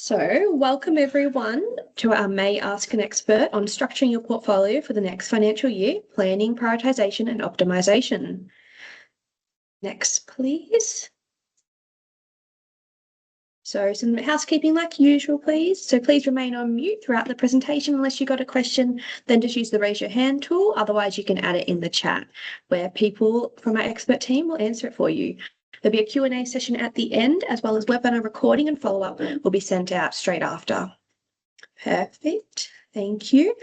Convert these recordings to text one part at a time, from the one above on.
So, welcome everyone to our May Ask an Expert on structuring your portfolio for the next financial year, planning, prioritisation and optimisation. Next, please. So some housekeeping like usual, please. So please remain on mute throughout the presentation unless you've got a question, then just use the raise your hand tool. Otherwise, you can add it in the chat where people from our expert team will answer it for you. There'll be a Q&A session at the end, as well as webinar recording and follow-up will be sent out straight after. Perfect. Thank you.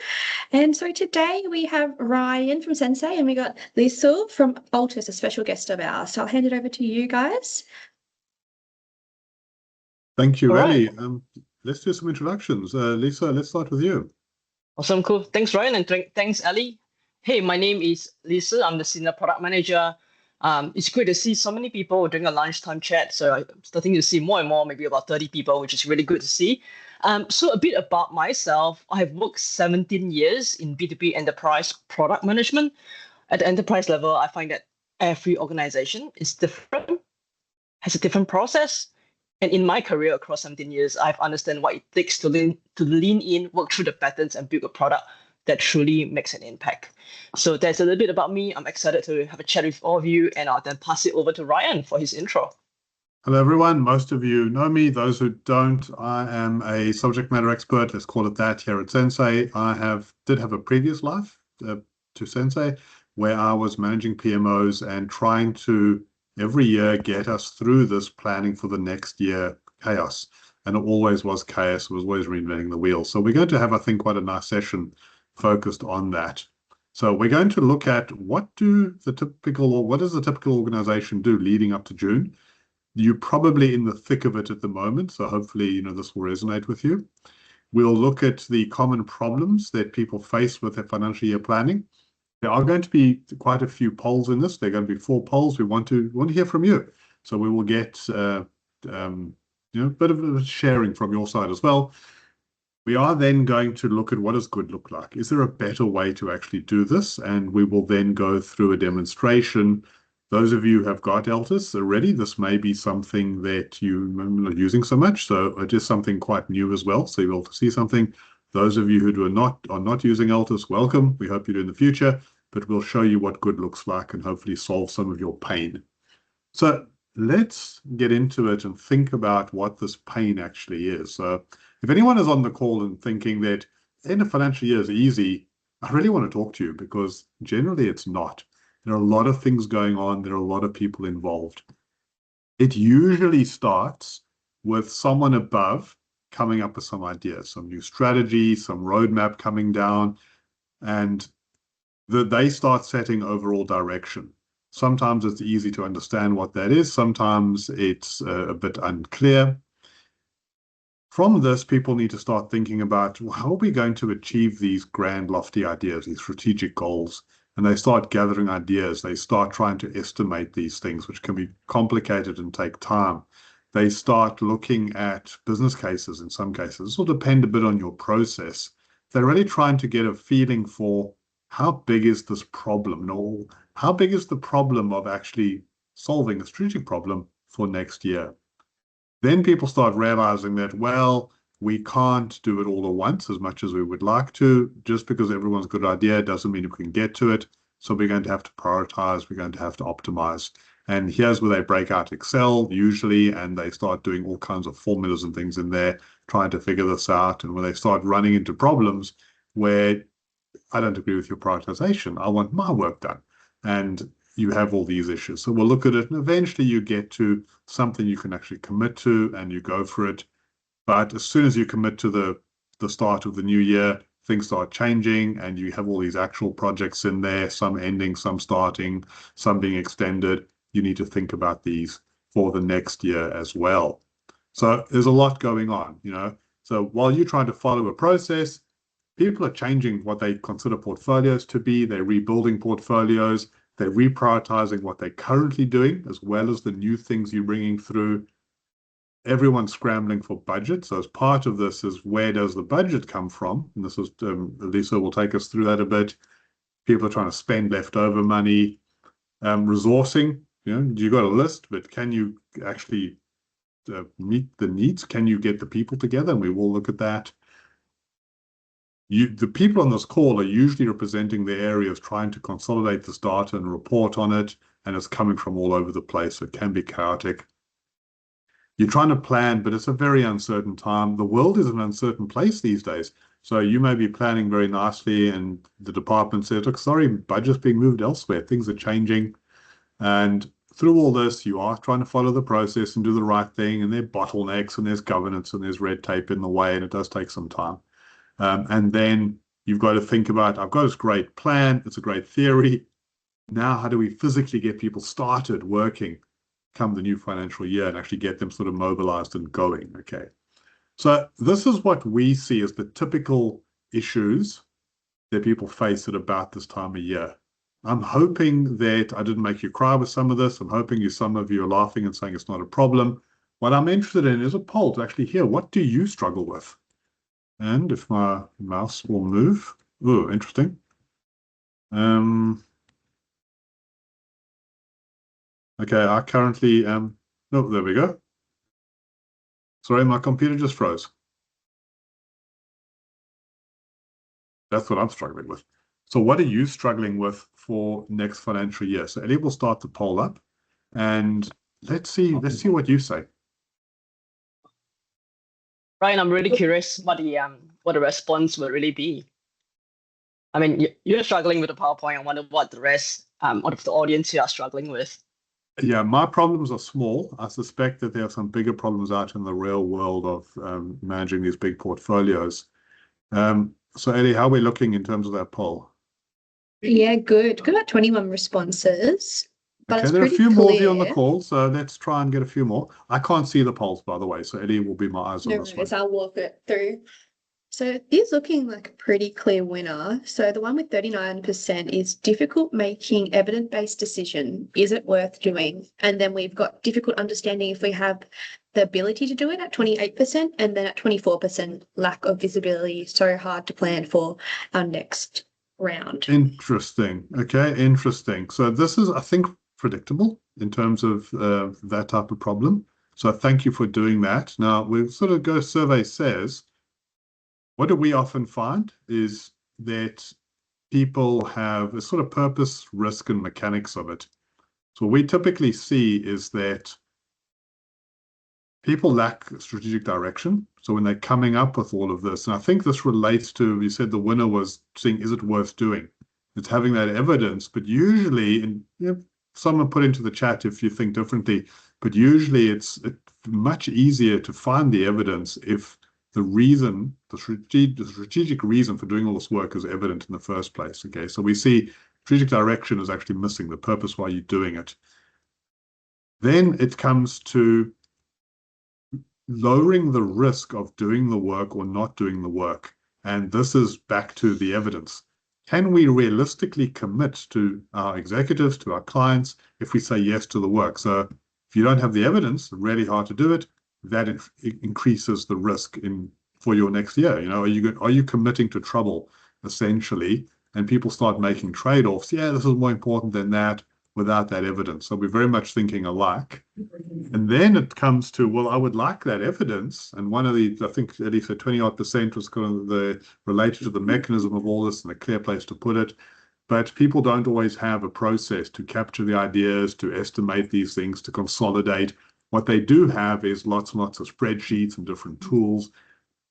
And so today we have Ryan from Sensei and we got Lisa from Altus, a special guest of ours. So I'll hand it over to you guys. Thank you, Ellie. Let's do some introductions. Lisa, let's start with you. Awesome, cool. Thanks, Ryan, and thanks, Ellie. Hey, my name is Lisa. I'm the Senior Product Manager. It's great to see so many people during a lunchtime chat. So I'm starting to see more and more, maybe about 30 people, which is really good to see. So a bit about myself. I have worked 17 years in B2B enterprise product management. At the enterprise level, I find that every organization is different, has a different process. And in my career across 17 years, I've understood what it takes to lean in, work through the patterns, and build a product that truly makes an impact. So that's a little bit about me. I'm excited to have a chat with all of you, and I'll then pass it over to Ryan for his intro. Hello, everyone. Most of you know me. Those who don't, I am a subject matter expert, let's call it that, here at Sensei. I did have a previous life to Sensei where I was managing PMOs and trying to every year get us through this planning for the next year chaos. And it always was chaos. It was always reinventing the wheel. So we're going to have, I think, quite a nice session focused on that. So we're going to look at what does the typical organization do leading up to June. You're probably in the thick of it at the moment. So hopefully, this will resonate with you. We'll look at the common problems that people face with their financial year planning. There are going to be quite a few polls in this. There are going to be 4 polls. We want to hear from you. So we will get a bit of sharing from your side as well. We are then going to look at what does good look like. Is there a better way to actually do this? And we will then go through a demonstration. Those of you who have got Altus already, this may be something that you're not using so much. So it is something quite new as well. So you'll be able to see something. Those of you who are not using Altus, welcome. We hope you do in the future, but we'll show you what good looks like and hopefully solve some of your pain. So let's get into it and think about what this pain actually is. So if anyone is on the call and thinking that end of financial year is easy, I really want to talk to you because generally it's not. There are a lot of things going on. There are a lot of people involved. It usually starts with someone above coming up with some ideas, some new strategy, some roadmap coming down, and they start setting overall direction. Sometimes it's easy to understand what that is. Sometimes it's a bit unclear. From this, people need to start thinking about how are we going to achieve these grand, lofty ideas, these strategic goals, and they start gathering ideas. They start trying to estimate these things, which can be complicated and take time. They start looking at business cases in some cases. This will depend a bit on your process. They're really trying to get a feeling for how big is this problem, or how big is the problem of actually solving a strategic problem for next year. Then people start realizing that, well, we can't do it all at once as much as we would like to. Just because everyone's got a good idea doesn't mean we can get to it. So we're going to have to prioritize. We're going to have to optimize. And here's where they break out Excel usually, and they start doing all kinds of formulas and things in there, trying to figure this out. And when they start running into problems where I don't agree with your prioritization, I want my work done. And you have all these issues. So we'll look at it, and eventually you get to something you can actually commit to, and you go for it. But as soon as you commit to the start of the new year, things start changing, and you have all these actual projects in there, some ending, some starting, some being extended. You need to think about these for the next year as well. So there's a lot going on, So while you're trying to follow a process, people are changing what they consider portfolios to be. They're rebuilding portfolios. They're reprioritizing what they're currently doing, as well as the new things you're bringing through. Everyone's scrambling for budget. So as part of this is, where does the budget come from? And this is, Lisa will take us through that a bit. People are trying to spend leftover money. Resourcing, you got a list, but can you actually meet the needs? Can you get the people together? And we will look at that. The people on this call are usually representing the areas trying to consolidate this data and report on it, and it's coming from all over the place. So it can be chaotic. You're trying to plan, but it's a very uncertain time. The world is an uncertain place these days. So you may be planning very nicely, and the department says, look, sorry, budget's being moved elsewhere. Things are changing. And through all this, you are trying to follow the process and do the right thing, and there are bottlenecks, and there's governance, and there's red tape in the way, and it does take some time. And then you've got to think about, I've got this great plan, it's a great theory. Now, how do we physically get people started working come the new financial year and actually get them sort of mobilized and going? Okay. So this is what we see as the typical issues that people face at about this time of year. I'm hoping that I didn't make you cry with some of this. I'm hoping some of you are laughing and saying it's not a problem. What I'm interested in is a poll to actually hear, what do you struggle with? And if my mouse will move, oh, interesting. Okay, I currently am, no, there we go. Sorry, my computer just froze. That's what I'm struggling with. So what are you struggling with for next financial year? So Ellie will start the poll up, and let's see what you say. Ryan, I'm really curious what the response will really be. I mean, you're struggling with the PowerPoint. I wonder what the rest of the audience here are struggling with. Yeah, my problems are small. I suspect that there are some bigger problems out in the real world of managing these big portfolios. So Ellie, how are we looking in terms of that poll? Yeah, good. Got about 21 responses. But Okay, it's there are a pretty few more of you on the clear. call, so let's try and get a few more. I can't see the polls, by the way, so Eddie will be my eyes on No this one. worries, I'll walk it through. So it is looking like a pretty clear winner. So the one with 39% is difficult making evidence-based decision. Is it worth doing? And then we've got difficult understanding if we have the ability to do it at 28%, and then at 24% lack of visibility. So hard to plan for our next round. Interesting. Okay, interesting. So this is, I think, predictable in terms of that type of problem. So thank you for doing that. Now, we sort of go survey says, what do we often find is that people have a sort of purpose, risk, and mechanics of it. So what we typically see is that people lack strategic direction. So when they're coming up with all of this, and I think this relates to, you said the winner was saying, is it worth doing? It's having that evidence, but usually, and someone put into the chat if you think differently, but usually it's much easier to find the evidence if the reason, the strategic reason for doing all this work is evident in the first place. Okay, so we see strategic direction is actually missing, the purpose why you're doing it. Then it comes to lowering the risk of doing the work or not doing the work. And this is back to the evidence. Can we realistically commit to our executives, to our clients, if we say yes to the work? So if you don't have the evidence, really hard to do it, that increases the risk for your next year. You know, are you committing to trouble, essentially? And people start making trade-offs. Yeah, this is more important than that, without that evidence. So we're very much thinking alike. And then it comes to, well, I would like that evidence. And one of the, I think at least 20% was kind of related to the mechanism of all this and a clear place to put it. But people don't always have a process to capture the ideas, to estimate these things, to consolidate. What they do have is lots and lots of spreadsheets and different tools.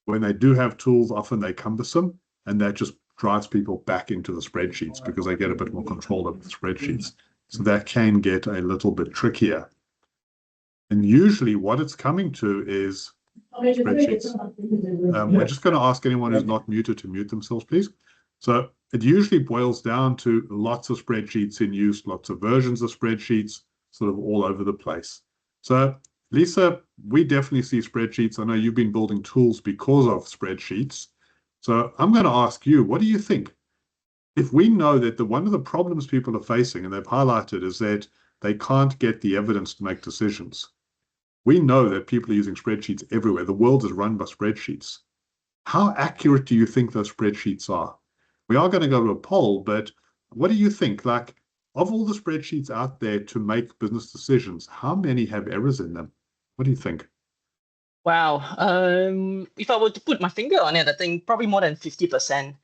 When they do have tools, often they're cumbersome, and that just drives people back into the spreadsheets because they get a bit more control of the spreadsheets. So that can get a little bit trickier. And usually what it's coming to is spreadsheets. We're just going to ask anyone who's not muted to mute themselves, please. So it usually boils down to lots of spreadsheets in use, lots of versions of spreadsheets, sort of all over the place. So Lisa, we definitely see spreadsheets. I know you've been building tools because of spreadsheets. So I'm going to ask you, what do you think? If we know that one of the problems people are facing, and they've highlighted, is that they can't get the evidence to make decisions. We know that people are using spreadsheets everywhere. The world is run by spreadsheets. How accurate do you think those spreadsheets are? We are going to go to a poll, but what do you think? Like, of all the spreadsheets out there to make business decisions, how many have errors in them? What do you think? Wow. If I were to put my finger on it, I think probably more than 50%.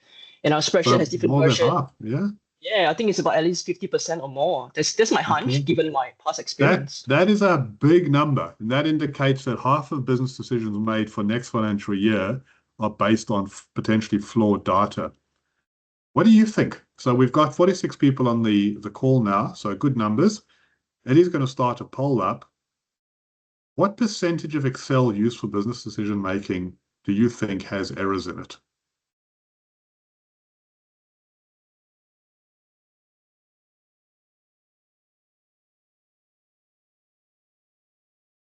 And our spreadsheet So has different more than versions. half, yeah. Yeah, I think it's about at least 50% or more. That's my hunch, Okay. given my past experience. That is a big number, and that indicates that half of business decisions made for next financial year are based on potentially flawed data. What do you think? So we've got 46 people on the call now, so good numbers. Eddie's going to start a poll up. What percentage of Excel used for business decision making do you think has errors in it?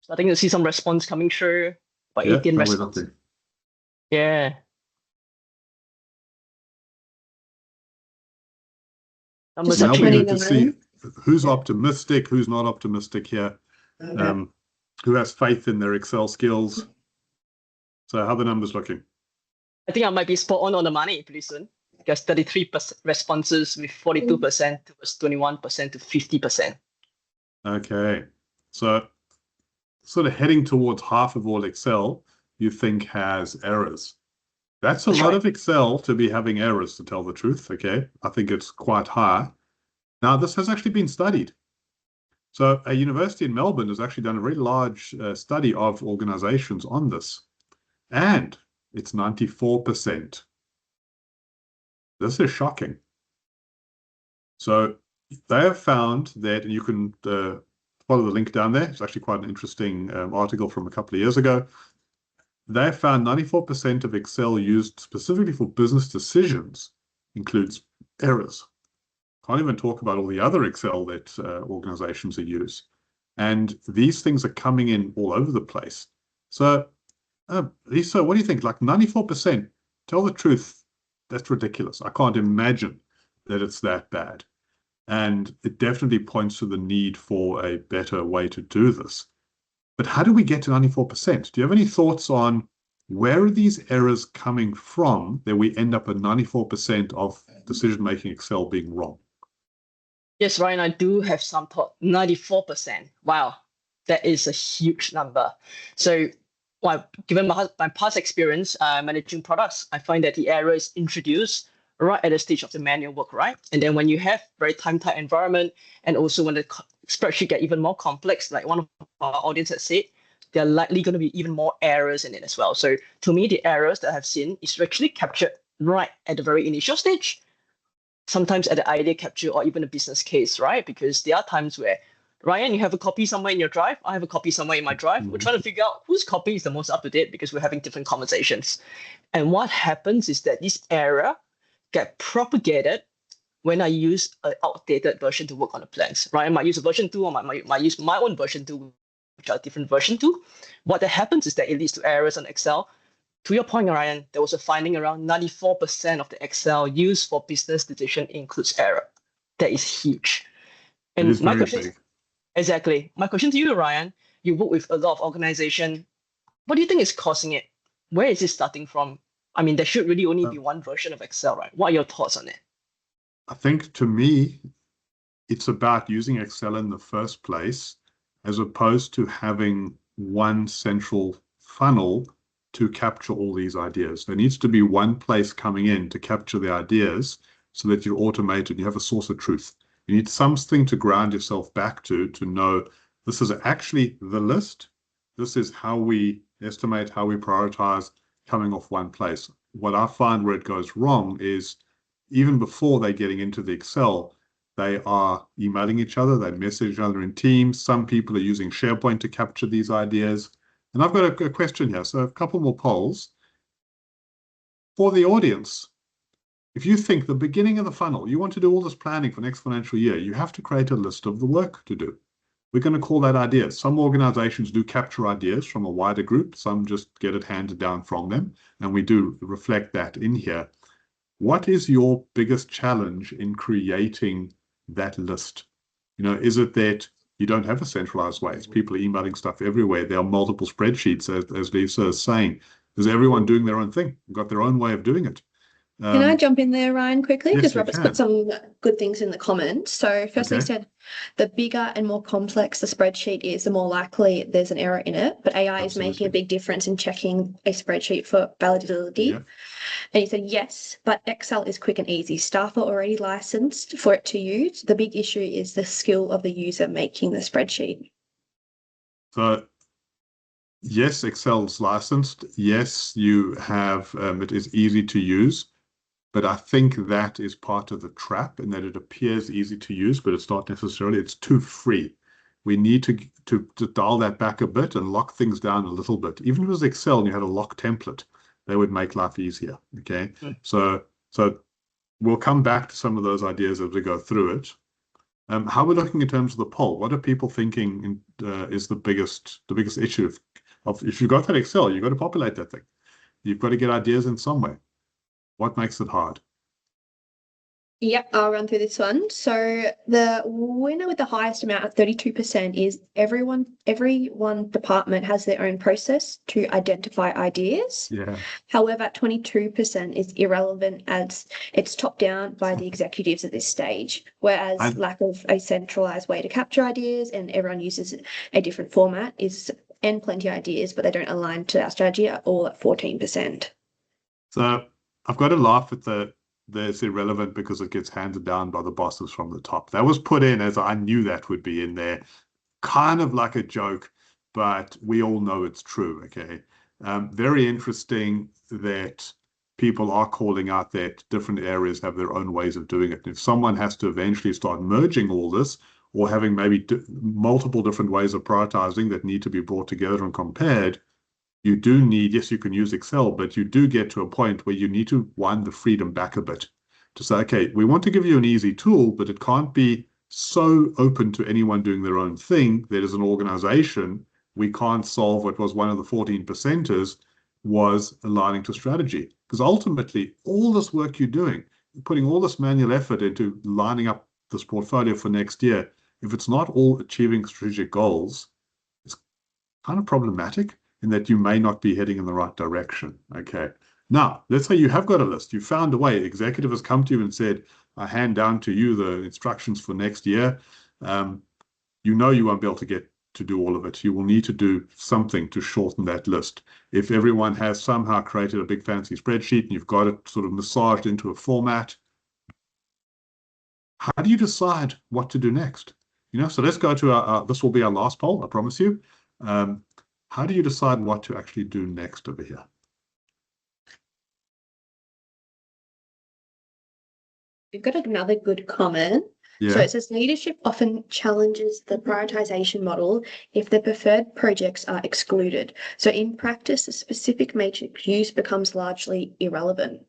Starting to see some response coming through. About Yeah, 18 we're responses. looking. Yeah. Numbers Now are we changing. need to see who's optimistic, who's not optimistic here, who has faith in their Excel skills. So how are the numbers looking? I think I might be spot on the money pretty soon. Because 33% responses with 42% towards 21% to 50%. Okay, so sort of heading towards half of all Excel you think has errors. That's a lot of Excel to be having errors, to tell the truth. Okay, I think it's quite high. Now, this has actually been studied. So a university in Melbourne has actually done a very large study of organizations on this, and it's 94%. This is shocking. So they have found that, and you can follow the link down there. It's actually quite an interesting article from a couple of years ago. They found 94% of Excel used specifically for business decisions includes errors. Can't even talk about all the other Excel that organizations use. And these things are coming in all over the place. So, Lisa, what do you think? Like 94%, tell the truth, that's ridiculous. I can't imagine that it's that bad. And it definitely points to the need for a better way to do this. But how do we get to 94%? Do you have any thoughts on where are these errors coming from that we end up at 94% of decision-making Excel being wrong? Yes, Ryan, I do have some thought. 94%. Wow, that is a huge number. So, given my past experience managing products, I find that the error is introduced right at the stage of the manual work, right? And then when you have very time-tight environment, and also when the spreadsheet get even more complex, like one of our audience has said, there are likely going to be even more errors in it as well. So to me, the errors that I've seen is actually captured right at the very initial stage, sometimes at the idea capture or even a business case, right? Because there are times where, Ryan, you have a copy somewhere in your drive, I have a copy somewhere in my drive. We're trying to figure out whose copy is the most up to date because we're having different conversations. And what happens is that this error get propagated when I use an outdated version to work on the plans. Ryan might use a version 2 or might use my own version 2, which are different version 2. What that happens is that it leads to errors on Excel. To your point, Ryan, there was a finding around 94% of the Excel used for business decision includes error. That is huge. And it is my very question big. exactly. My question to you, Ryan, you work with a lot of organization. What do you think is causing it? Where is it starting from? I mean, there should really only be one version of Excel, right? What are your thoughts on it? I think to me, it's about using Excel in the first place, as opposed to having one central funnel to capture all these ideas. There needs to be one place coming in to capture the ideas so that you're automated, you have a source of truth. You need something to ground yourself back to know this is actually the list. This is how we estimate, how we prioritize, coming off one place. What I find where it goes wrong is even before they're getting into the Excel, they are emailing each other, they message each other in Teams. Some people are using SharePoint to capture these ideas. And I've got a question here, so a couple more polls. For the audience, if you think the beginning of the funnel, you want to do all this planning for next financial year, you have to create a list of the work to do. We're going to call that ideas. Some organizations do capture ideas from a wider group. Some just get it handed down from them. And we do reflect that in here. What is your biggest challenge in creating that list? You know, is it that you don't have a centralized way? It's people are emailing stuff everywhere. There are multiple spreadsheets, as Lisa is saying. Is everyone doing their own thing? Got their own way of doing it? Can I jump in there, Ryan, quickly? Yes, Because you Robert's can. put some good things in the comments. So firstly, he Okay. said the bigger and more complex the spreadsheet is, the more likely there's an error in it. But AI is making a Absolutely. big difference in checking a spreadsheet for validity. Yeah. And he said, yes, but Excel is quick and easy. Staff are already licensed for it to use. The big issue is the skill of the user making the spreadsheet. So yes, Excel's licensed. Yes, you have, it is easy to use, but I think that is part of the trap in that it appears easy to use, but it's not necessarily, it's too free. We need to dial that back a bit and lock things down a little bit. Even if it was Excel and you had a lock template, they would make life easier. Okay. So we'll come back to some of those ideas as we go through it. How we're looking in terms of the poll, what are people thinking is the biggest issue of if you've got that Excel, you've got to populate that thing. You've got to get ideas in some way. What makes it hard? Yep, I'll run through this one. So the winner with the highest amount at 32% is every one department has their own process to identify ideas. Yeah. However, 22% is irrelevant as it's top down by the executives at this stage, whereas lack of a centralized way to capture ideas and everyone uses a different format and plenty of ideas, but they don't align to our strategy are all at 14%. So I've got to laugh at it's irrelevant because it gets handed down by the bosses from the top. That was put in as I knew that would be in there, kind of like a joke, but we all know it's true. Okay. Very interesting that people are calling out that different areas have their own ways of doing it. And if someone has to eventually start merging all this or having maybe multiple different ways of prioritizing that need to be brought together and compared, you do need, yes, you can use Excel, but you do get to a point where you need to wind the freedom back a bit to say, okay, we want to give you an easy tool, but it can't be so open to anyone doing their own thing that as an organization, we can't solve what was one of the 14%ers was aligning to strategy. Because ultimately, all this work you're doing, putting all this manual effort into lining up this portfolio for next year, if it's not all achieving strategic goals, it's kind of problematic in that you may not be heading in the right direction. Okay. Now, let's say you have got a list. You found a way. Executive has come to you and said, I hand down to you the instructions for next year. You know you won't be able to get to do all of it. You will need to do something to shorten that list. If everyone has somehow created a big fancy spreadsheet and you've got it sort of massaged into a format, how do you decide what to do next? So let's go to this will be our last poll, I promise you. How do you decide what to actually do next over here? We've got another good comment. Yeah. So it says leadership often challenges the prioritization model if the preferred projects are excluded. So in practice, the specific matrix use becomes largely irrelevant.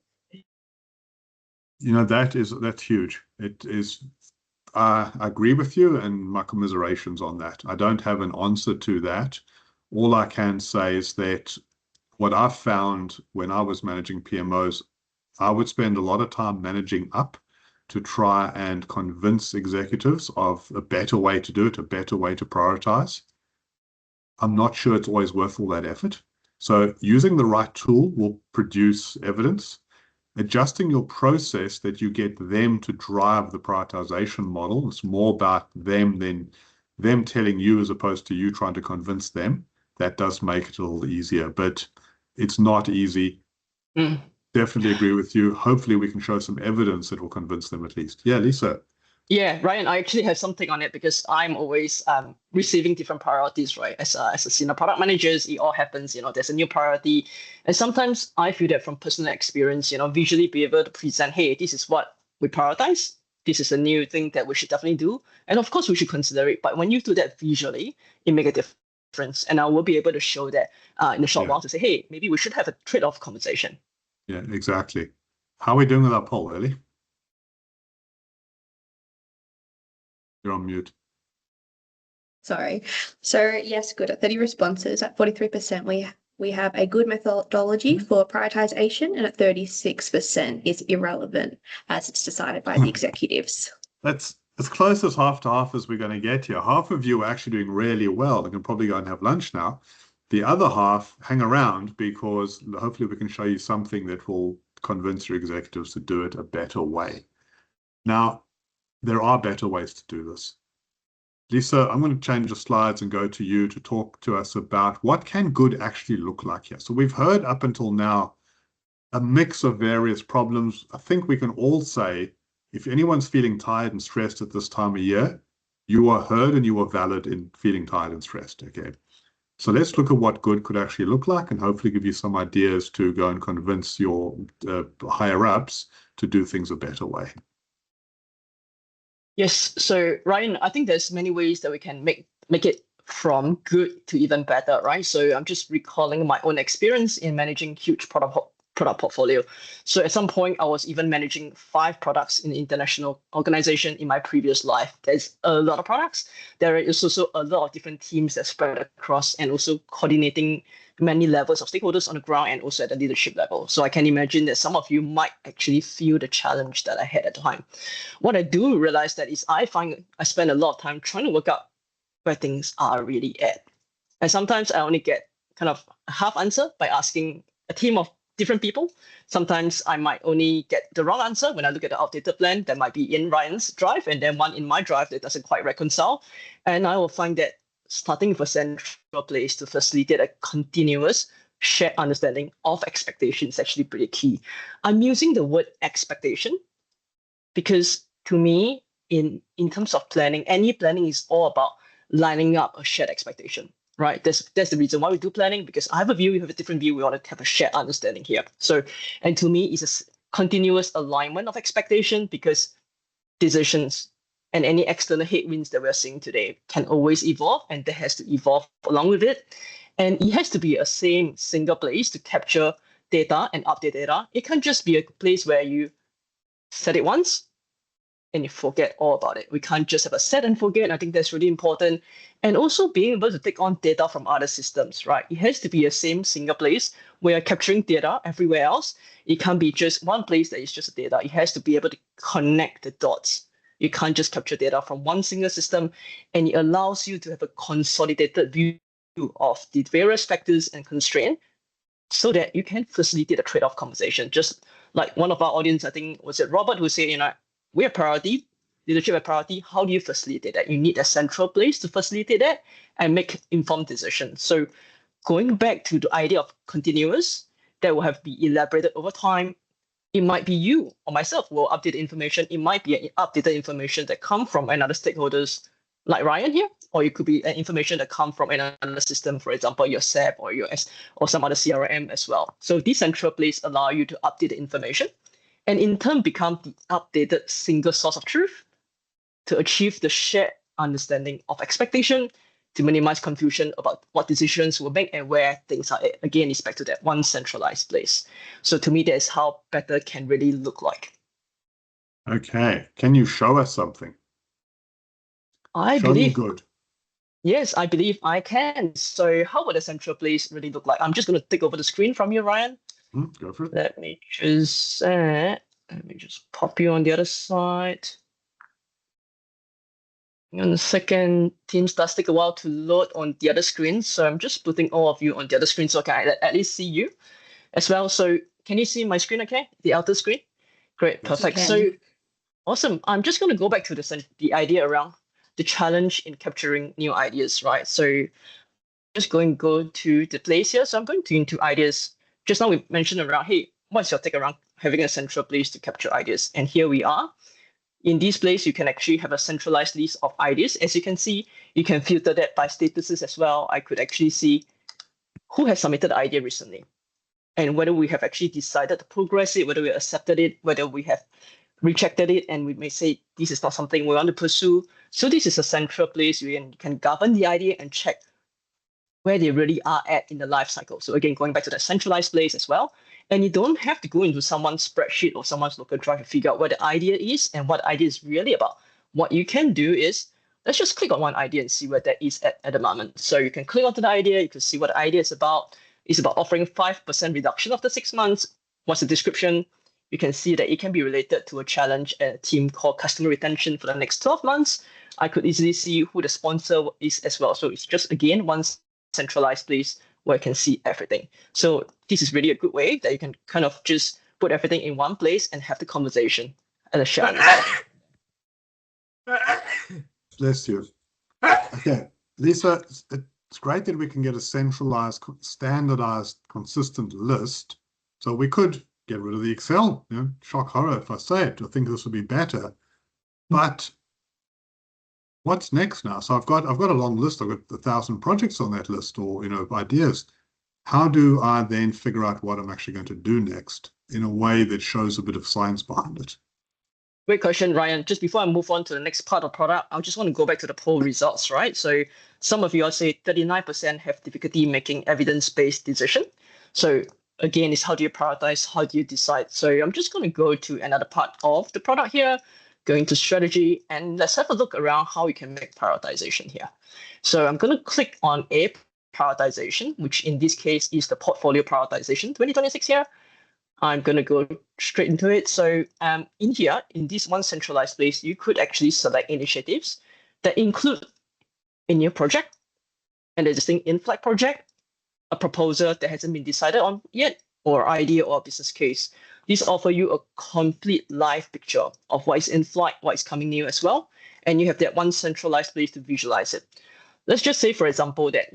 That's huge. It is. I agree with you, and my commiserations on that. I don't have an answer to that. All I can say is that what I found when I was managing PMOs, I would spend a lot of time managing up to try and convince executives of a better way to do it, a better way to prioritize. I'm not sure it's always worth all that effort. So using the right tool will produce evidence. Adjusting your process that you get them to drive the prioritization model. It's more about them than them telling you as opposed to you trying to convince them. That does make it a little easier, but it's not easy. Definitely agree with you. Hopefully we can show some evidence that will convince them at least. Yeah, Lisa. Yeah, Ryan, I actually have something on it because I'm always receiving different priorities, right? As a senior product managers, it all happens, there's a new priority. And sometimes I feel that from personal experience, visually be able to present, hey, this is what we prioritize. This is a new thing that we should definitely do. And of course, we should consider it. But when you do that visually, it makes a difference. And I will be able to show that in a short while to say, hey, maybe we should have a trade-off conversation. Yeah, exactly. How are we doing with our poll, Ellie? You're on mute. Sorry. So yes, good. At 30 responses, at 43%, we have a good methodology for prioritization, and at 36% is irrelevant as it's decided by the executives. That's as close as half to half as we're going to get here. Half of you are actually doing really well and can probably go and have lunch now. The other half hang around because hopefully we can show you something that will convince your executives to do it a better way. Now, there are better ways to do this. Lisa, I'm going to change the slides and go to you to talk to us about what can good actually look like here. So we've heard up until now a mix of various problems. I think we can all say, if anyone's feeling tired and stressed at this time of year, you are heard and you are valid in feeling tired and stressed, okay? So let's look at what good could actually look like and hopefully give you some ideas to go and convince your higher-ups to do things a better way. Yes, so Ryan, I think there's many ways that we can make it from good to even better, right? So I'm just recalling my own experience in managing huge product portfolio. So at some point, I was even managing 5 products in an international organization in my previous life. There's a lot of products. There is also a lot of different teams that spread across and also coordinating many levels of stakeholders on the ground and also at the leadership level. So I can imagine that some of you might actually feel the challenge that I had at the time. What I do realize that is I find I spend a lot of time trying to work out where things are really at. And sometimes I only get kind of a half answer by asking a team of different people. Sometimes I might only get the wrong answer when I look at the outdated plan that might be in Ryan's drive and then one in my drive that doesn't quite reconcile. And I will find that starting with a central place to facilitate a continuous shared understanding of expectation is actually pretty key. I'm using the word expectation because to me, in terms of planning, any planning is all about lining up a shared expectation. Right, that's the reason why we do planning, because I have a view, you have a different view, we want to have a shared understanding here. So, and to me, it's a continuous alignment of expectation because decisions and any external headwinds that we're seeing today can always evolve, and that has to evolve along with it. And it has to be a same single place to capture data and update data. It can't just be a place where you set it once and you forget all about it. We can't just have a set and forget. I think that's really important. And also being able to take on data from other systems, right? It has to be a same single place where you're capturing data everywhere else. It can't be just one place that is just data. It has to be able to connect the dots. You can't just capture data from one single system, and it allows you to have a consolidated view of the various factors and constraints so that you can facilitate a trade-off conversation. Just like one of our audience, I think, was it Robert, who said, we're a priority, leadership a priority. How do you facilitate that? You need a central place to facilitate that and make informed decisions. So going back to the idea of continuous, that will have to be elaborated over time. It might be you or myself who will update the information. It might be updated information that come from another stakeholders like Ryan here, or it could be information that come from another system, for example, your SAP or or some other CRM as well. So these central places allow you to update the information and in turn become the updated single source of truth to achieve the shared understanding of expectation, to minimize confusion about what decisions we'll make and where things are at. Again, it's back to that one centralized place. So to me, that is how better can really look like. Okay, can you show us something? Show me good. Yes, I believe I can. So how would a central place really look like? I'm just going to take over the screen from you, Ryan. Go for it. Let me just pop you on the other side. In a second, Teams does take a while to load on the other screen. So I'm just putting all of you on the other screen so I can at least see you as well. So can you see my screen okay? The Altus screen? Great, perfect. So awesome. I'm just going to go back to the idea around the challenge in capturing new ideas, right? So just go to the place here. So I'm going to into ideas. Just now we mentioned around, hey, what's your take around having a central place to capture ideas? And here we are. In this place, you can actually have a centralized list of ideas. As you can see, you can filter that by statuses as well. I could actually see who has submitted the idea recently and whether we have actually decided to progress it, whether we accepted it, whether we have rejected it, and we may say this is not something we want to pursue. So this is a central place you can govern the idea and check where they really are at in the life cycle. So again, going back to that centralized place as well. And you don't have to go into someone's spreadsheet or someone's local drive to figure out what the idea is and what the idea is really about. What you can do is, let's just click on one idea and see where that is at the moment. So you can click onto the idea, you can see what the idea is about. It's about offering 5% reduction after 6 months. What's the description? You can see that it can be related to a challenge at a team called customer retention for the next 12 months. I could easily see who the sponsor is as well. So it's just, again, one centralized place where you can see everything. So this is really a good way that you can kind of just put everything in one place and have the conversation and the share. Bless you. Okay, Lisa, it's great that we can get a centralized, standardized, consistent list. So we could get rid of the Excel, shock horror if I say it. I think this would be better. But what's next now? So I've got a long list. I've got 1,000 projects on that list, or ideas. How do I then figure out what I'm actually going to do next in a way that shows a bit of science behind it? Great question, Ryan. Just before I move on to the next part of product, I just want to go back to the poll results, right? So some of you all say 39% have difficulty making evidence-based decision. So again, it's how do you prioritize? How do you decide? So I'm just going to go to another part of the product here, going to strategy, and let's have a look around how we can make prioritization here. So I'm going to click on a prioritization, which in this case is the portfolio prioritization 2026 here. I'm going to go straight into it. So in here, in this one centralized place, you could actually select initiatives that include a new project, an existing in-flight project, a proposal that hasn't been decided on yet, or idea or business case. These offer you a complete live picture of what is in flight, what is coming new as well. And you have that one centralized place to visualize it. Let's just say, for example, that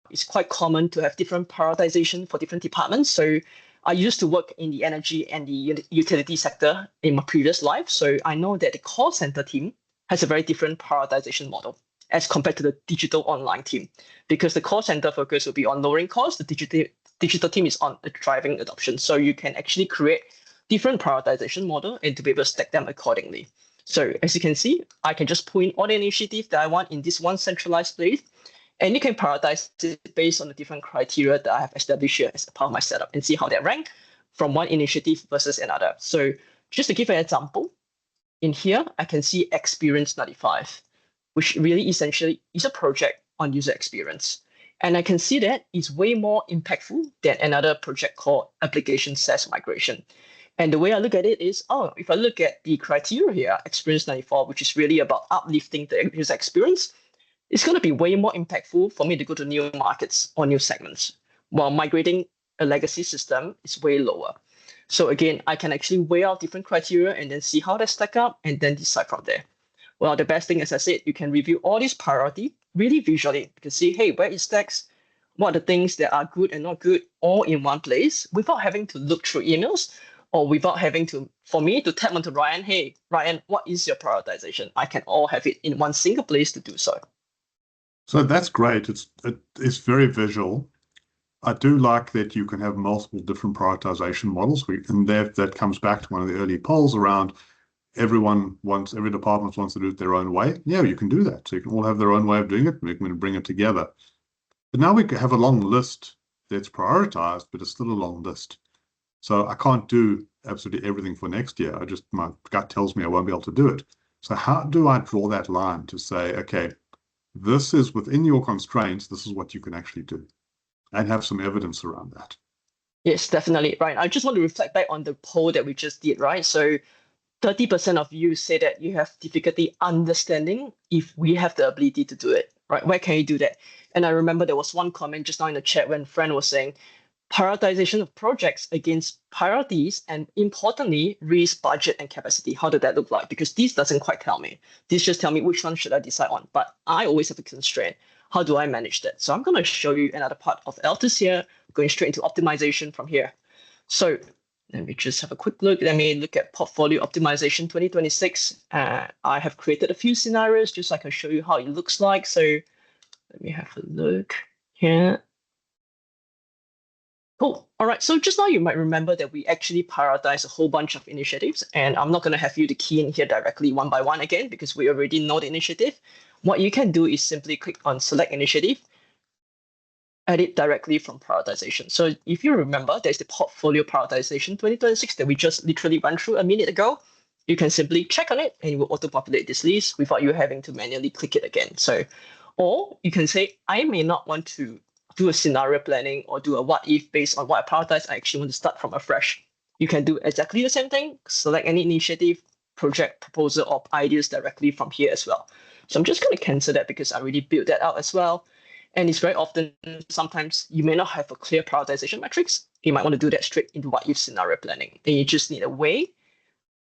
it's quite common to have different prioritization for different departments. So I used to work in the energy and the utility sector in my previous life. So I know that the call center team has a very different prioritization model as compared to the digital online team, because the call center focus will be on lowering costs. The digital team is on driving adoption. So you can actually create different prioritization model and to be able to stack them accordingly. So as you can see, I can just pull in all the initiatives that I want in this one centralized place. And you can prioritize it based on the different criteria that I have established here as a part of my setup and see how they rank from one initiative versus another. So just to give an example, in here, I can see Experience 95, which really essentially is a project on user experience. And I can see that it's way more impactful than another project called Application SaaS Migration. And the way I look at it is, if I look at the criteria here, Experience 94, which is really about uplifting the user experience, it's going to be way more impactful for me to go to new markets or new segments, while migrating a legacy system is way lower. So again, I can actually weigh out different criteria and then see how they stack up and then decide from there. Well, the best thing, as I said, you can review all these priority really visually. You can see, hey, where it stacks, what are the things that are good and not good, all in one place without having to look through emails or without having to, for me to tap onto Ryan, hey, Ryan, what is your prioritization? I can all have it in one single place to do so. So that's great. It's very visual. I do like that you can have multiple different prioritization models, and that comes back to one of the early polls around every department wants to do it their own way. Yeah, you can do that. So you can all have their own way of doing it. We can bring it together. But now we have a long list that's prioritized, but it's still a long list. So I can't do absolutely everything for next year. My gut tells me I won't be able to do it. So how do I draw that line to say, okay, this is within your constraints, this is what you can actually do, and have some evidence around that? Yes, definitely. Right. I just want to reflect back on the poll that we just did, right? So 30% of you say that you have difficulty understanding if we have the ability to do it, right? Where can you do that? And I remember there was one comment just now in the chat when Fran was saying, prioritization of projects against priorities, and importantly, risk, budget, and capacity. How did that look like? Because this doesn't quite tell me. This just tell me which one should I decide on. But I always have a constraint. How do I manage that? So I'm going to show you another part of Altus here, going straight into optimization from here. So let me just have a quick look. Let me look at portfolio optimization 2026. I have created a few scenarios just so I can show you how it looks like. So let me have a look here. Cool. All right. So just now you might remember that we actually prioritize a whole bunch of initiatives, and I'm not going to have you to key in here directly one by one again because we already know the initiative. What you can do is simply click on select initiative, edit directly from prioritization. So if you remember, there's the portfolio prioritization 2026 that we just literally went through a minute ago. You can simply check on it and it will auto-populate this list without you having to manually click it again. So, or you can say, I may not want to do a scenario planning or do a what if based on what I prioritize. I actually want to start from afresh. You can do exactly the same thing, select any initiative, project, proposal, or ideas directly from here as well. So I'm just going to cancel that because I already built that out as well. And it's very often, sometimes you may not have a clear prioritization matrix. you might want to do that straight into what if scenario planning. Then you just need a way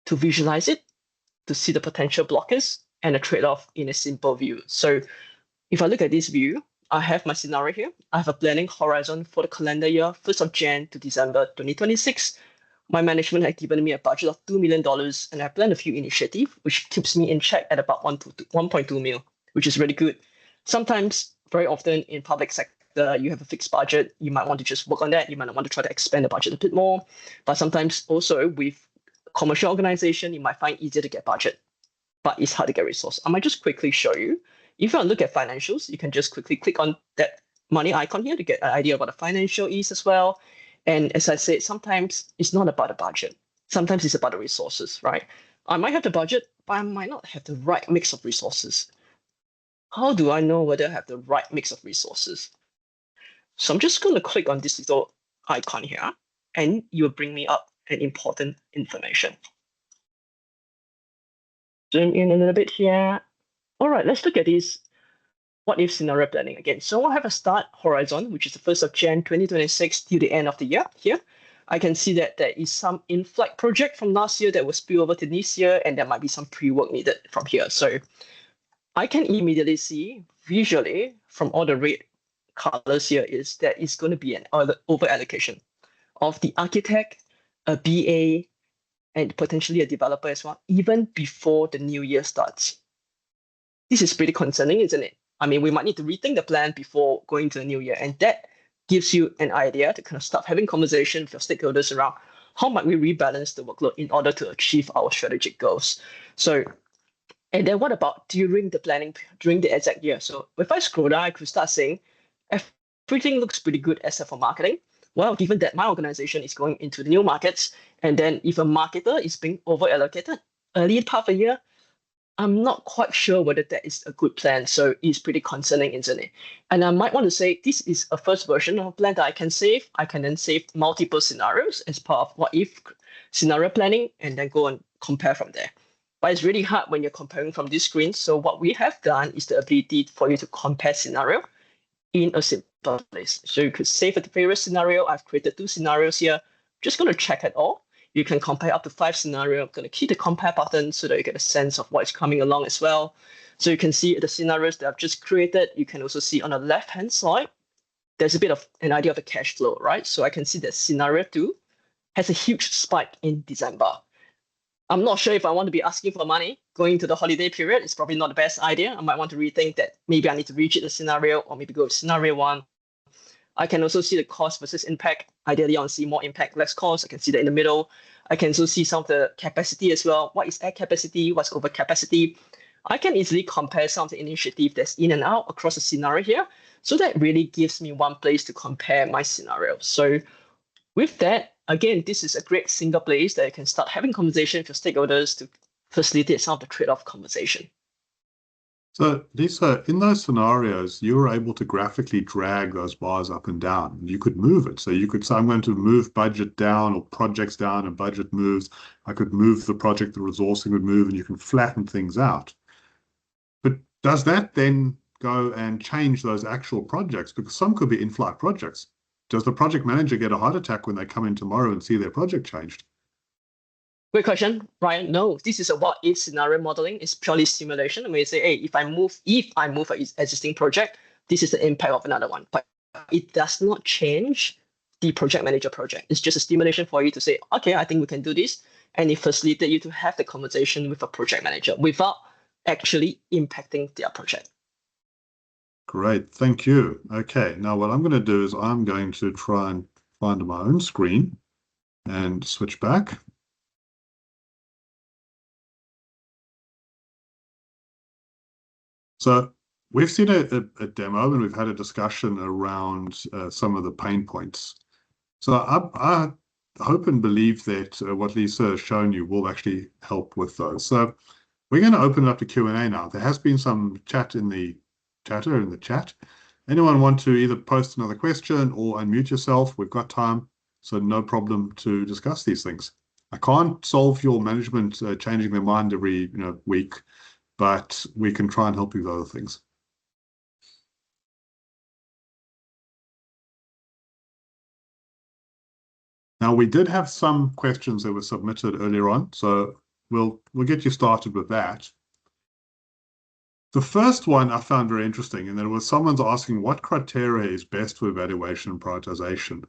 to visualize it, to see the potential blockers and a trade-off in a simple view. So if I look at this view, I have my scenario here. I have a planning horizon for the calendar year, 1st of Jan to December 2026. My management had given me a budget of $2 million, and I planned a few initiatives, which keeps me in check at about 1.2 mil, which is really good. Sometimes, very often in public sector, you have a fixed budget. You might want to just work on that. You might want to try to expand the budget a bit more. But sometimes also with commercial organization, you might find easier to get budget, but it's hard to get resource. I might just quickly show you. If you want to look at financials, you can just quickly click on that money icon here to get an idea of what the financial is as well. And as I said, sometimes it's not about the budget. Sometimes it's about the resources, right? I might have the budget, but I might not have the right mix of resources. How do I know whether I have the right mix of resources? So I'm just going to click on this little icon here, and you will bring me up an important information. Zoom in a little bit here. All right, let's look at this what if scenario planning again. So I have a start horizon, which is the 1st of Jan 2026 till the end of the year here. I can see that there is some in-flight project from last year that will spill over to this year, and there might be some pre-work needed from here. So I can immediately see visually from all the red colors here is that it's going to be an over allocation of the architect, a BA, and potentially a developer as well, even before the new year starts. This is pretty concerning, isn't it? I mean, we might need to rethink the plan before going to the new year. And that gives you an idea to kind of start having conversation with your stakeholders around how might we rebalance the workload in order to achieve our strategic goals. So, and then what about during the planning, during the exact year? So if I scroll down, I could start saying, everything looks pretty good except for marketing. Well, given that my organization is going into the new markets, and then if a marketer is being over allocated early part of the year, I'm not quite sure whether that is a good plan. So it's pretty concerning, isn't it? And I might want to say this is a first version of a plan that I can save. I can then save multiple scenarios as part of what if scenario planning and then go and compare from there. But it's really hard when you're comparing from this screen. So what we have done is the ability for you to compare scenario in a simple place. So you could save a favorite scenario. I've created 2 scenarios here. Just going to check it all. You can compare up to 5 scenarios. I'm going to keep the compare button so that you get a sense of what's coming along as well. So you can see the scenarios that I've just created. You can also see on the left-hand side, there's a bit of an idea of the cash flow, right? So I can see that scenario 2 has a huge spike in December. I'm not sure if I want to be asking for money going into the holiday period. It's probably not the best idea. I might want to rethink that maybe I need to rejig the scenario or maybe go with scenario 1. I can also see the cost versus impact. Ideally, I want to see more impact, less cost. I can see that in the middle. I can also see some of the capacity as well. What is at capacity? What's over capacity? I can easily compare some of the initiative that's in and out across the scenario here. So that really gives me one place to compare my scenario. So with that, again, this is a great single place that you can start having conversation with your stakeholders to facilitate some of the trade-off conversation. So Lisa, in those scenarios, you were able to graphically drag those bars up and down. You could move it. So you could say, I'm going to move budget down or projects down and budget moves. I could move the project, the resourcing would move, and you can flatten things out. But does that then go and change those actual projects? Because some could be in-flight projects. Does the project manager get a heart attack when they come in tomorrow and see their project changed? Great question, Ryan. No, this is a what-if scenario modeling. It's purely simulation. I mean, you say, hey, if I move an existing project, this is the impact of another one. But it does not change the project manager project. It's just a stimulation for you to say, okay, I think we can do this. And it facilitates you to have the conversation with a project manager without actually impacting their project. Great, thank you. Okay, now what I'm going to do is I'm going to try and find my own screen and switch back. So we've seen a demo and we've had a discussion around some of the pain points. So I hope and believe that what Lisa has shown you will actually help with those. So we're going to open it up to Q&A now. There has been some chat in the chat. Anyone want to either post another question or unmute yourself? We've got time, so no problem to discuss these things. I can't solve your management changing their mind every week, but we can try and help you with other things. Now, we did have some questions that were submitted earlier on, so we'll get you started with that. The first one I found very interesting, and there was someone's asking what criteria is best for evaluation and prioritization.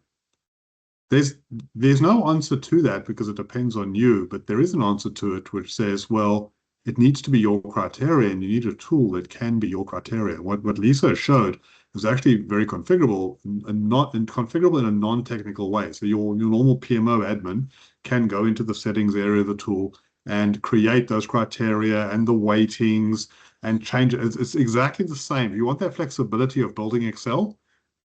There's no answer to that because it depends on you, but there is an answer to it which says, well, it needs to be your criteria, and you need a tool that can be your criteria. What Lisa showed is actually very configurable and configurable in a non-technical way. So your normal PMO admin can go into the settings area of the tool and create those criteria and the weightings and change it. It's exactly the same. If you want that flexibility of building Excel,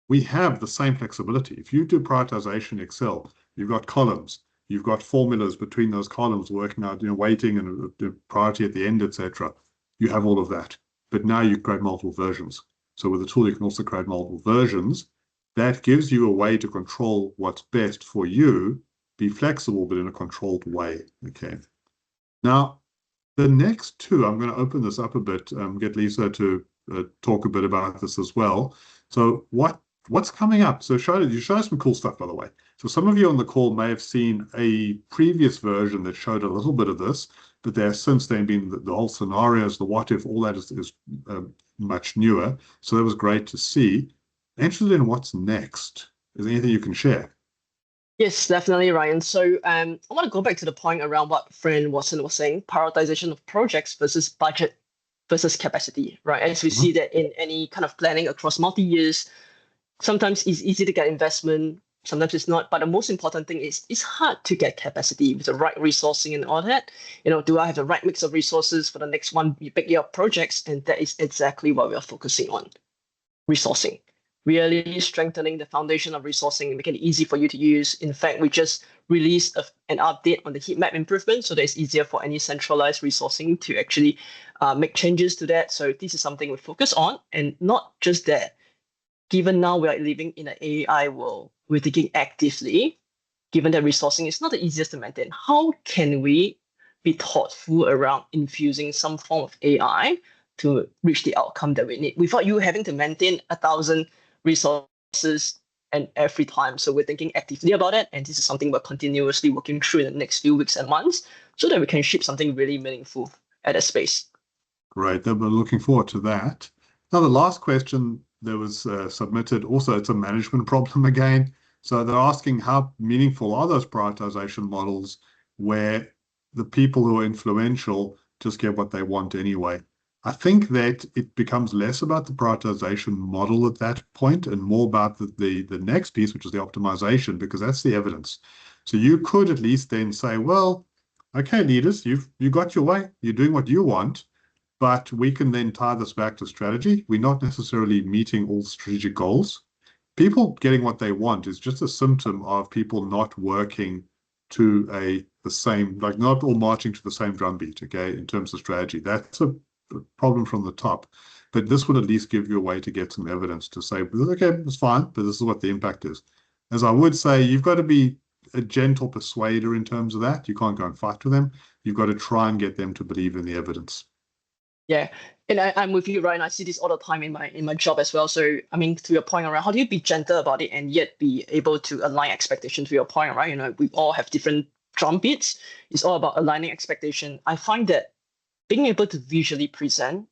we have the same flexibility. If you do prioritization Excel, you've got columns, you've got formulas between those columns working out, weighting and priority at the end, etc. You have all of that. But now you create multiple versions. So with the tool, you can also create multiple versions. That gives you a way to control what's best for you, be flexible, but in a controlled way. Okay. Now, the next two, I'm going to open this up a bit, get Lisa to talk a bit about this as well. So what's coming up? So you showed us some cool stuff, by the way. So some of you on the call may have seen a previous version that showed a little bit of this, but there's since then been the whole scenarios, the what if, all that is much newer. So that was great to see. Interested in what's next. Is there anything you can share? Yes, definitely, Ryan. So I want to go back to the point around what friend Watson was saying, prioritization of projects versus budget versus capacity, right? As we see that in any kind of planning across multi-years, sometimes it's easy to get investment, sometimes it's not. But the most important thing is it's hard to get capacity with the right resourcing and all that. Do I have the right mix of resources for the next one big year of projects? And that is exactly what we are focusing on, resourcing. Really strengthening the foundation of resourcing and making it easy for you to use. In fact, we just released an update on the heat map improvement, so that it's easier for any centralized resourcing to actually make changes to that. So this is something we focus on, and not just that. Given now we are living in an AI world, we're thinking actively, given that resourcing is not the easiest to maintain, how can we be thoughtful around infusing some form of AI to reach the outcome that we need without you having to maintain 1,000 resources and every time? So we're thinking actively about it, and this is something we're continuously working through in the next few weeks and months so that we can ship something really meaningful at a space. Great, we're looking forward to that. Now, the last question that was submitted, also it's a management problem again. So they're asking how meaningful are those prioritization models where the people who are influential just get what they want anyway. I think that it becomes less about the prioritization model at that point and more about the next piece, which is the optimization, because that's the evidence. So you could at least then say, well, okay, leaders, you got your way, you're doing what you want, but we can then tie this back to strategy. We're not necessarily meeting all strategic goals. People getting what they want is just a symptom of people not working to the same, like not all marching to the same drumbeat, okay, in terms of strategy. That's a problem from the top. But this would at least give you a way to get some evidence to say, okay, it's fine, but this is what the impact is. As I would say, you've got to be a gentle persuader in terms of that. You can't go and fight with them. You've got to try and get them to believe in the evidence. Yeah, and I'm with you, Ryan. I see this all the time in my job as well. So I mean, to your point around how do you be gentle about it and yet be able to align expectations to your point, right? We all have different drum beats. It's all about aligning expectation. I find that being able to visually present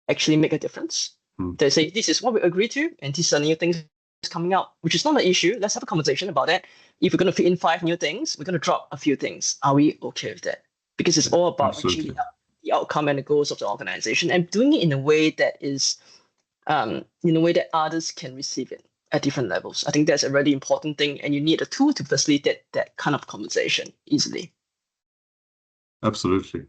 actually make a difference. They say this is what we agree to, and these are new things coming out, which is not an issue. Let's have a conversation about that. If we're going to fit in 5 new things, we're going to drop a few things. Are we okay with that? Because it's all about reaching the outcome and the goals of the organization and doing it in a way that is in a way that others can receive it at different levels. I think that's a really important thing, and you need a tool to facilitate that kind of conversation easily. Absolutely.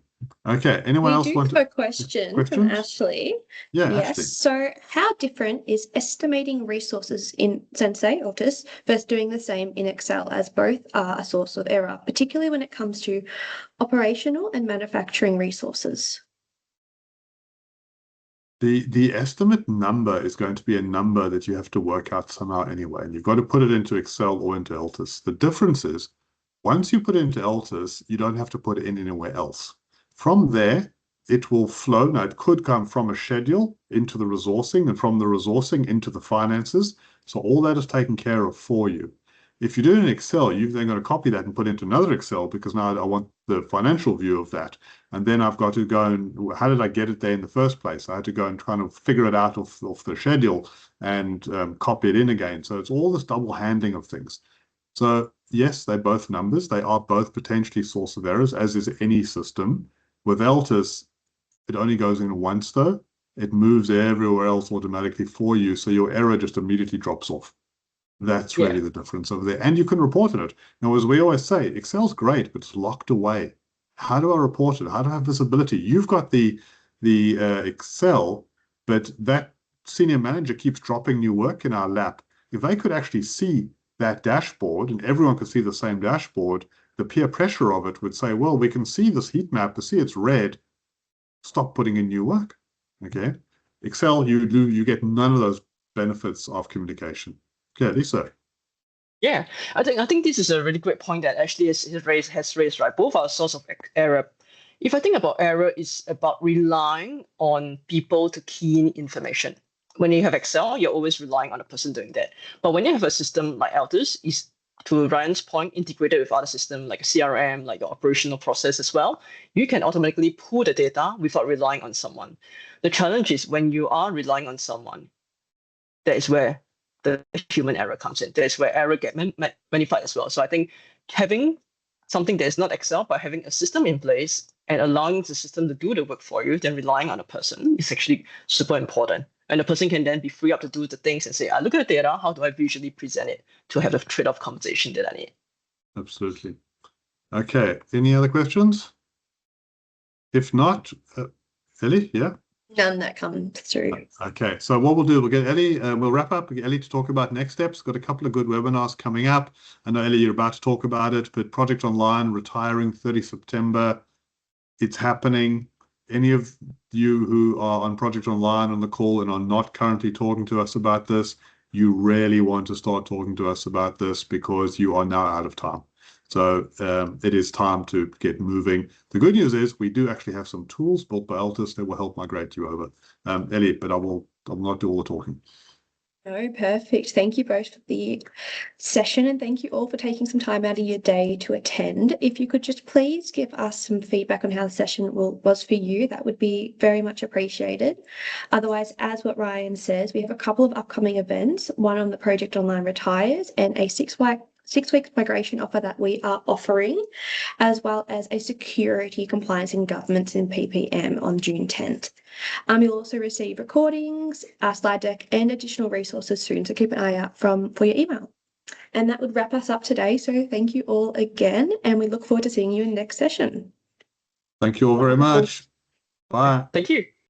Okay, anyone else want to? We do have a question from Ashley. Yeah, yes. Ashley. So how different is estimating resources in Sensei Altus versus doing the same in Excel, as both are a source of error, particularly when it comes to operational and manufacturing resources? The estimate number is going to be a number that you have to work out somehow anyway, and you've got to put it into Excel or into Altus. The difference is, once you put it into Altus, you don't have to put it in anywhere else. From there, it will flow. Now, it could come from a schedule into the resourcing and from the resourcing into the finances. So all that is taken care of for you. If you do it in Excel, you've then got to copy that and put it into another Excel, because now I want the financial view of that. And then I've got to go and, how did I get it there in the first place? I had to go and kind of figure it out off the schedule and copy it in again. So it's all this double handling of things. So yes, they're both numbers. They are both potentially source of errors, as is any system. With Altus, it only goes in once though. It moves everywhere else automatically for you. So your error just immediately drops off. That's really the difference over there. And you can report on it. Now, as we always say, Excel's great, but it's locked away. How do I report it? How do I have visibility? You've got the Excel, but that senior manager keeps dropping new work in our lap. If they could actually see that dashboard and everyone could see the same dashboard, the peer pressure of it would say, well, we can see this heat map, we see it's red, stop putting in new work. Okay. Excel, you get none of those benefits of communication. Okay, Lisa. Yeah, I think this is a really great point that actually has raised, right? Both are a source of error. If I think about error, it's about relying on people to key in information. When you have Excel, you're always relying on a person doing that. But when you have a system like Altus, is, to Ryan's point, integrated with other systems like a CRM, like your operational process as well, you can automatically pull the data without relying on someone. The challenge is when you are relying on someone, that is where the human error comes in. That's where error get magnified as well. So I think having something that is not Excel, but having a system in place and allowing the system to do the work for you, then relying on a person is actually super important. And the person can then be free up to do the things and say, I look at the data, how do I visually present it to have the trade-off conversation that I need? Absolutely. Okay, any other questions? If not, Ellie, yeah? None that come through. Okay, so what we'll do, we'll get Ellie, we'll wrap up, we'll get Ellie to talk about next steps. Got a couple of good webinars coming up. I know, Ellie, you're about to talk about it, but Project Online, retiring 30 September, it's happening. Any of you who are on Project Online on the call and are not currently talking to us about this, you really want to start talking to us about this, because you are now out of time. So it is time to get moving. The good news is we do actually have some tools built by Altus that will help migrate you over. Ellie, but I will not do all the talking. No, perfect. Thank you both for the session, and thank you all for taking some time out of your day to attend. If you could just please give us some feedback on how the session was for you, that would be very much appreciated. Otherwise, as what Ryan says, we have a couple of upcoming events, one on the Project Online Retires and a six-week migration offer that we are offering, as well as a security compliance in governments in PPM on June 10th. You'll also receive recordings, a slide deck, and additional resources soon, so keep an eye out for your email. And that would wrap us up today, so thank you all again, and we look forward to seeing you in the next session. Thank you all very much. Bye. Thank you.